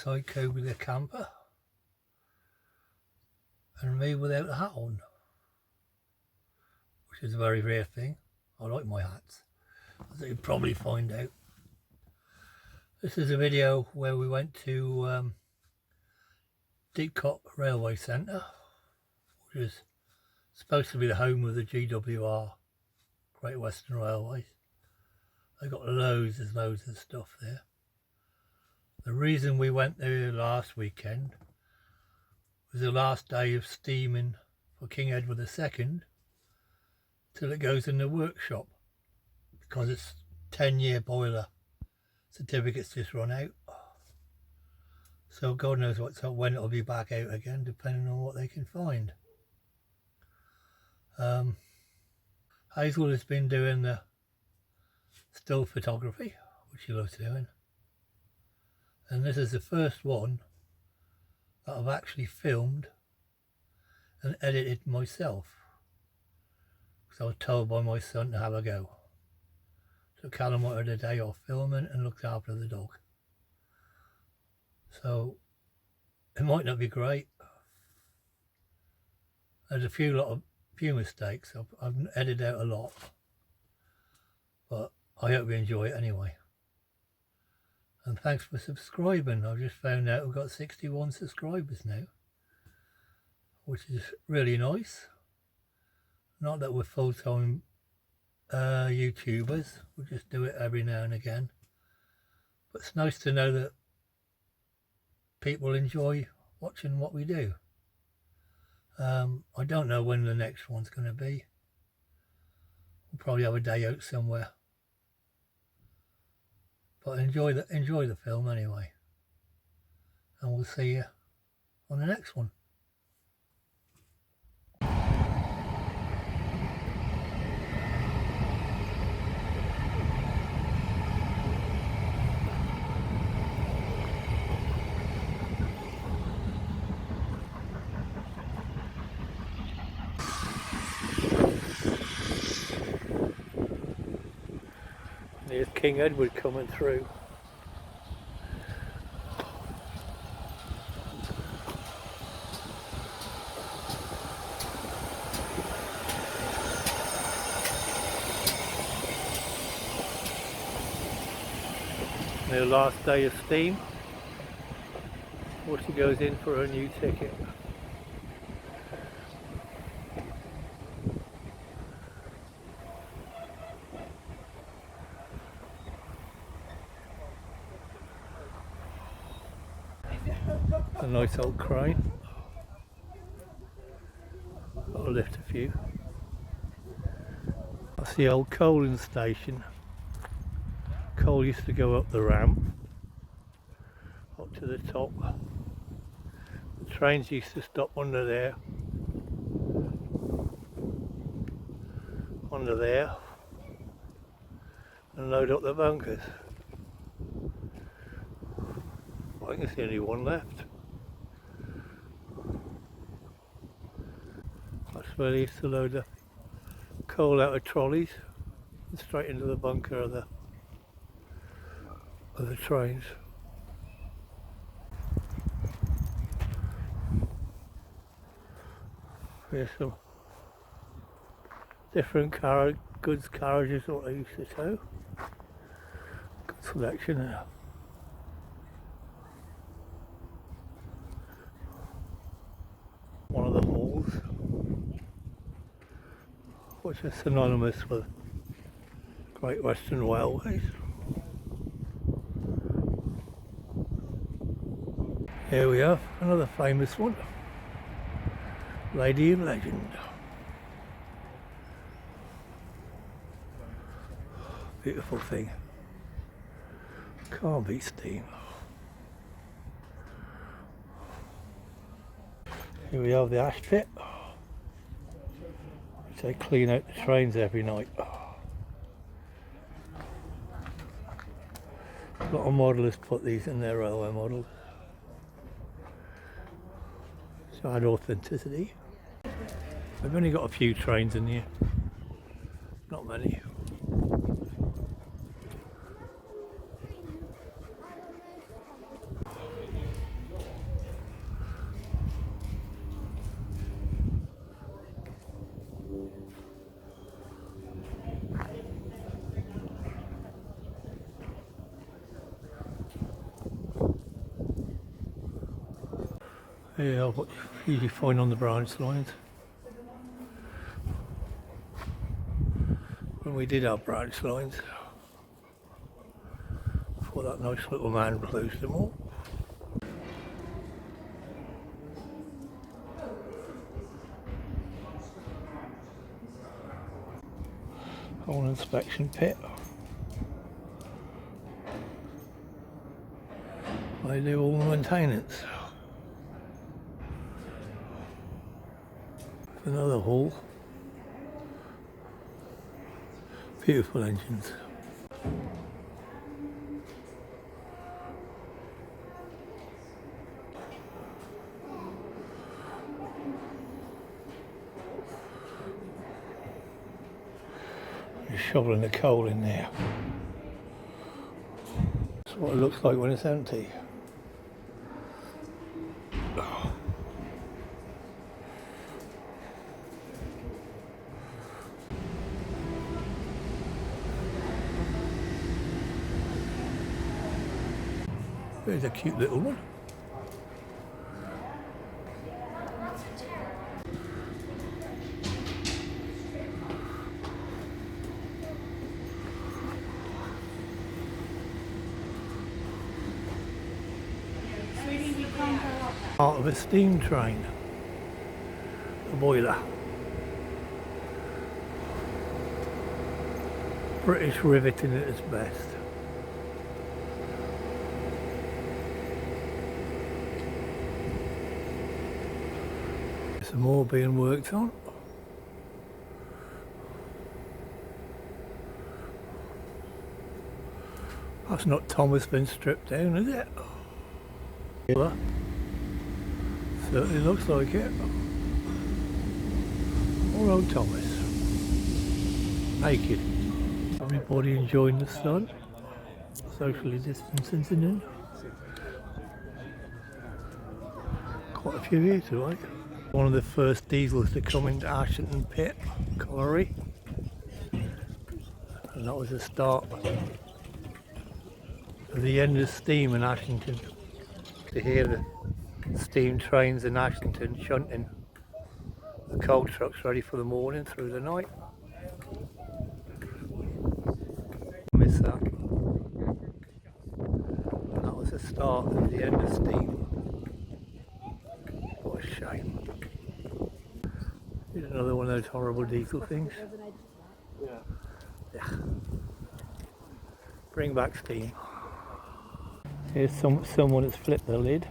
psycho with a camper and me without a hat on, which is a very rare thing. I like my hats, as you'll probably find out. This is a video where we went to Didcot Railway Centre, which is supposed to be the home of the GWR, Great Western Railways. They got loads of stuff there. The reason we went there last weekend was the last day of steaming for King Edward II till it goes in the workshop, because it's 10-year boiler certificates just run out. So God knows when it'll be back out again, depending on what they can find. Hazell has been doing the still photography, which he loves doing. And this is the first one that I've actually filmed and edited myself, because I was told by my son to have a go. So Callum wanted a day off filming and looked after the dog. So it might not be great. There's a few mistakes. I've edited out a lot, but I hope you enjoy it anyway. And thanks for subscribing. I've just found out we've got 61 subscribers now, which is really nice. Not that we're full-time YouTubers, we just do it every now and again. But it's nice to know that people enjoy watching what we do. I don't know when the next one's going to be. We'll probably have a day out somewhere. But enjoy the film anyway. And we'll see you on the next one. There's King Edward coming through. Their last day of steam, before she goes in for a new ticket. A nice old crane. I'll lift a few. That's the old coaling station. Coal used to go up the ramp, up to the top. The trains used to stop under there, and load up the bunkers. I think it's the only one left. That's where they used to load the coal out of trolleys and straight into the bunker of the trains. Here's some different goods carriages, what they used to tow. Good selection there. One of the halls, which is synonymous with Great Western Railways. Here we have another famous one, Lady of Legend. Beautiful thing. Can't beat steam. Here we have the ash pit, which they clean out the trains every night. A lot of modellers put these in their railway models. So add authenticity. I've only got a few trains in here, not many. Yeah, what you usually find on the branch lines. When we did have branch lines, before that nice little man closed them all. Whole inspection pit. They do all the maintenance. Another hall. Beautiful engines. You're shoveling the coal in there. That's what it looks like when it's empty. There's a cute little one. Part of a steam train. A boiler. British riveting at its best. Some more being worked on. That's not Thomas been stripped down, is it? Well, certainly looks like it. Poor old Thomas. Naked. Everybody enjoying the sun. Socially distancing in. Quite a few here tonight. One of the first diesels to come into Ashington Pit Colliery, and that was the start of the end of steam in Ashington. To hear the steam trains in Ashington shunting the coal trucks ready for the morning through the night. Miss that. That was the start of the end of steam. What a shame. Here's another one of those horrible diesel things. Yeah. Bring back steam. Here's someone that's flipped the lid.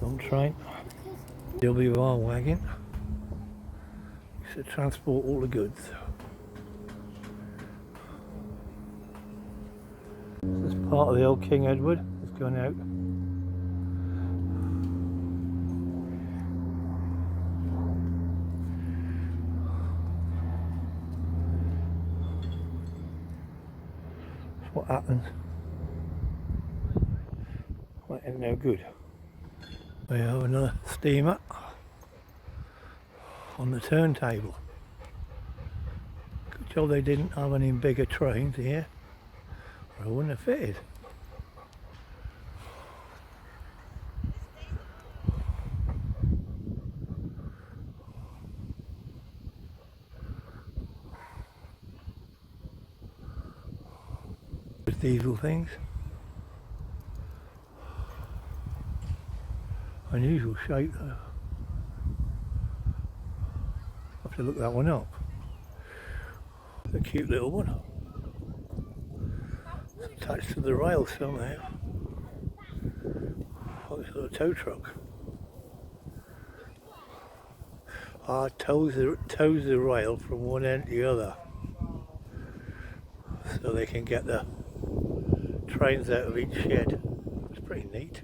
Some train. WR wagon. Used to transport all the goods. This is part of the old King Edward. It's going out. What happens? That ain't no good. We have another steamer on the turntable. Good job they didn't have any bigger trains here, or I wouldn't have fitted. Diesel things. Unusual shape though. I'll have to look that one up. A cute little one. It's attached to the rail somehow. Like a little tow truck. Tows the rail from one end to the other, so they can get the trains out of each shed. It's pretty neat.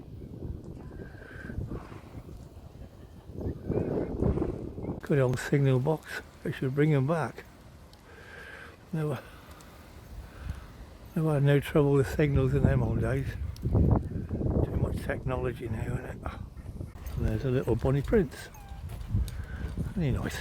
Good old signal box. They should bring them back. Never had no trouble with signals in them old days. Too much technology now, isn't it? And there's a little Bonnie Prince. Very nice.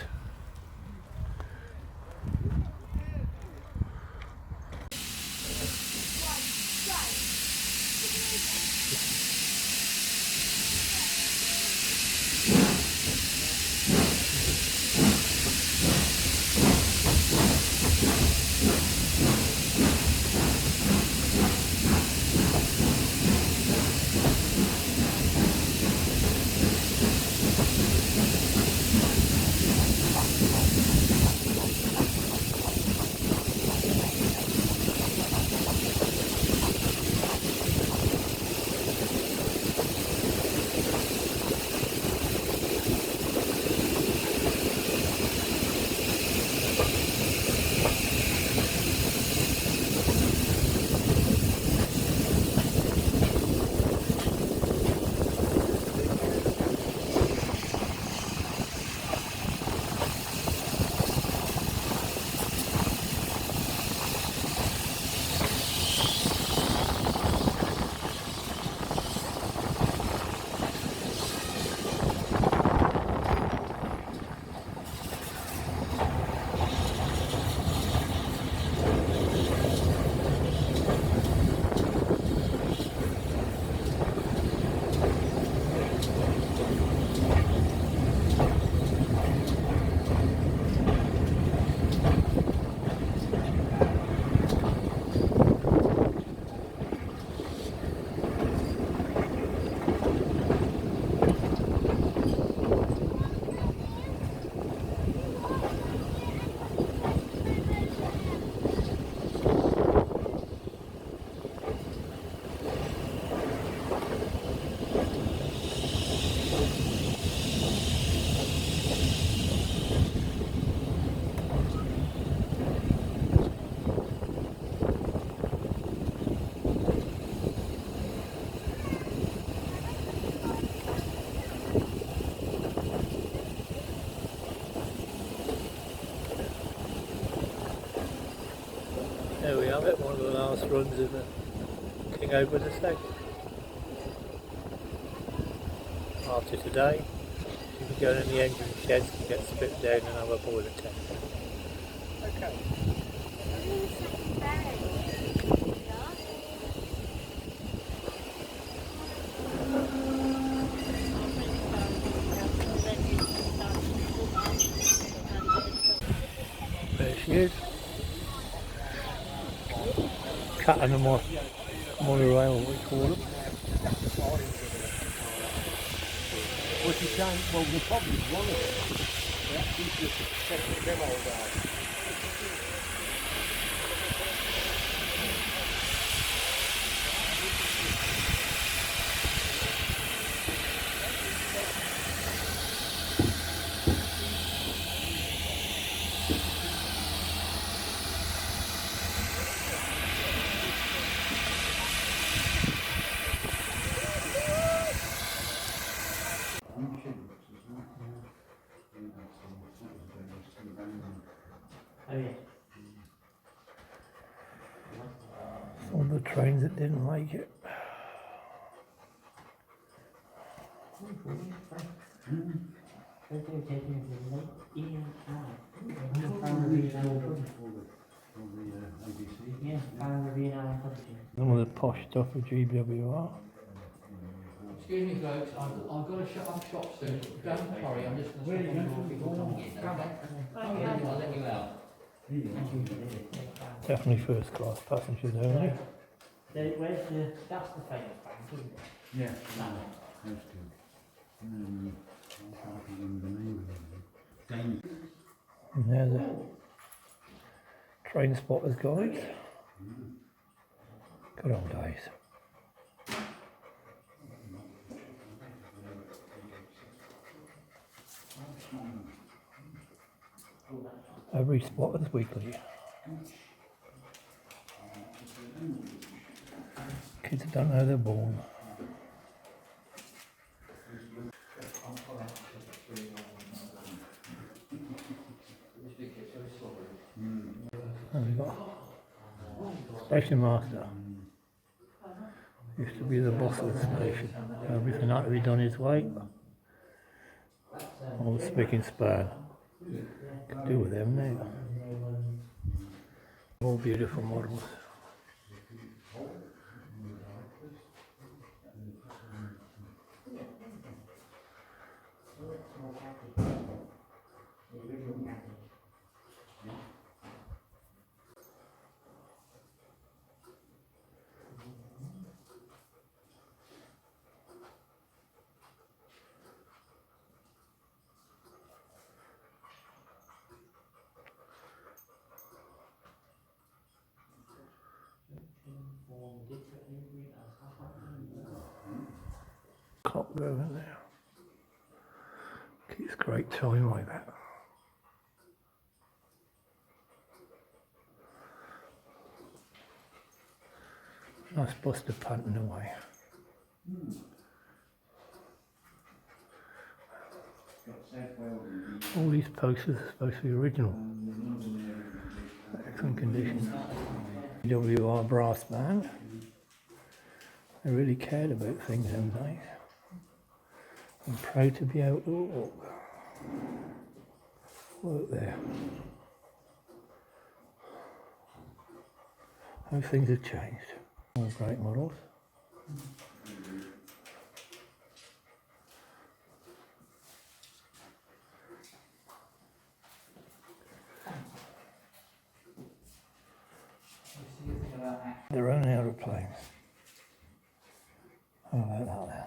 have it, one of the last runs in the King Edward estate. After today, you can go in the engine sheds and get stripped down and have a boiler test. Okay. There she is. Cat and a monorail, we call them. Well, you can, well, the problem is one of them, they actually just take them all down. All the trains that didn't make it. Some of the posh stuff of GWR. Excuse me folks, I've got to shut off shop soon. Don't worry, I'm just going to stop on people coming in, okay? I'll let you out. Definitely first class passengers only. Where's the, that's the famous bank, isn't it? Yeah, that's good. I can't remember the name of it. And there's a train spotter's guide. Good old days. Every spotter's weekly. Kids don't know they're born. And we've got Station Master. Used to be the boss of the station. Everything had to be done his way. All the spick and span. Could do with them now. All beautiful models. Clock going there. Keeps great time like that. Nice Buster panting away. All these posters are supposed to be original. Excellent condition. WR brass band. They really cared about things them days. I'm proud to be able to work there. How things have changed. All great models. Their own aeroplanes. How about that then?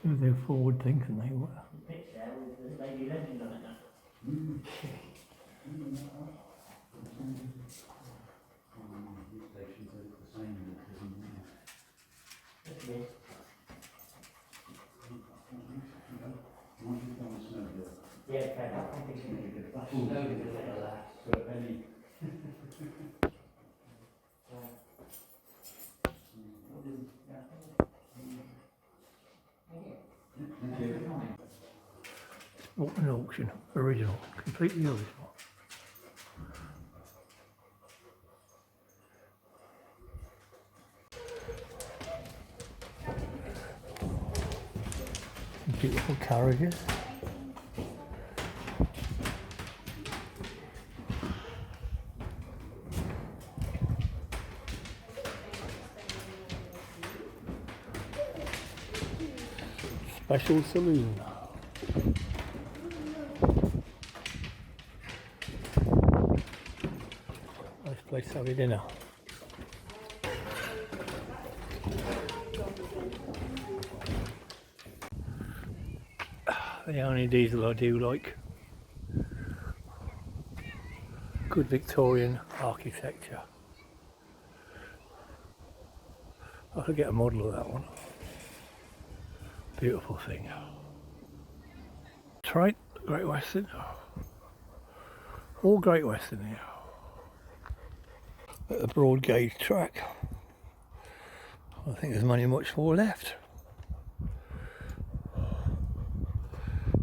Shows they're forward thinking they were. Picture with the Lady Legend on it now. Yeah, fair enough. I think it's a good load of it last. Not an auction, original, completely original. Beautiful carriages. Special saloon. Nice place to have your dinner. The only diesel I do like. Good Victorian architecture. I could get a model of that one. Beautiful thing. Train, Great Western. All Great Western here. At the broad gauge track. I think there's not much more left.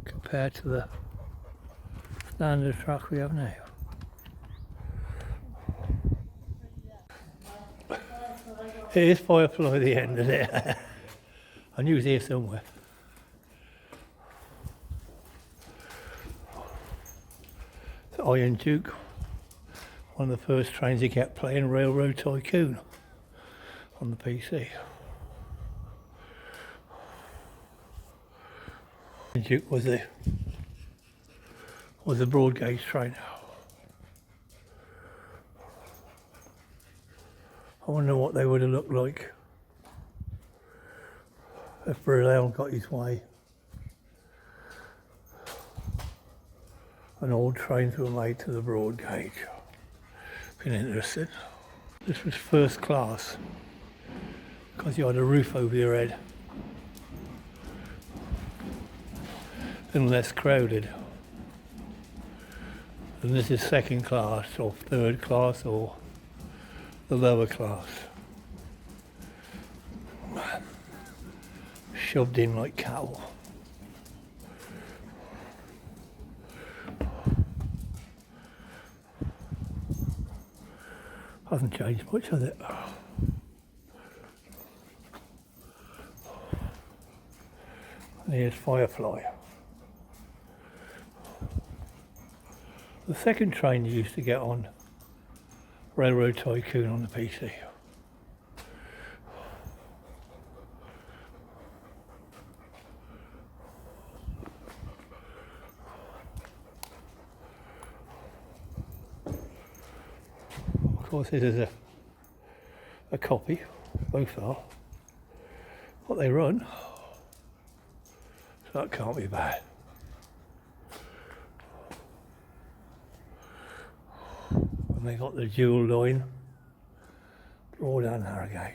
Compared to the standard track we have now. Here's Firefly at the end of it. I knew it was here somewhere. The Iron Duke, one of the first trains he kept playing, Railroad Tycoon on the PC. Iron Duke was the broad gauge train. I wonder what they would have looked like if Brunel got his way. And all trains were made to the broad gauge. Been interesting. This was first class because you had a roof over your head and less crowded. And this is second class or third class or the lower class. Shoved in like cattle. Hasn't changed much, has it? And here's Firefly. The second train you used to get on Railroad Tycoon on the PC. Of course, this is a copy, both are. What they run, so that can't be bad. And they got the dual line, broad and narrow gauge.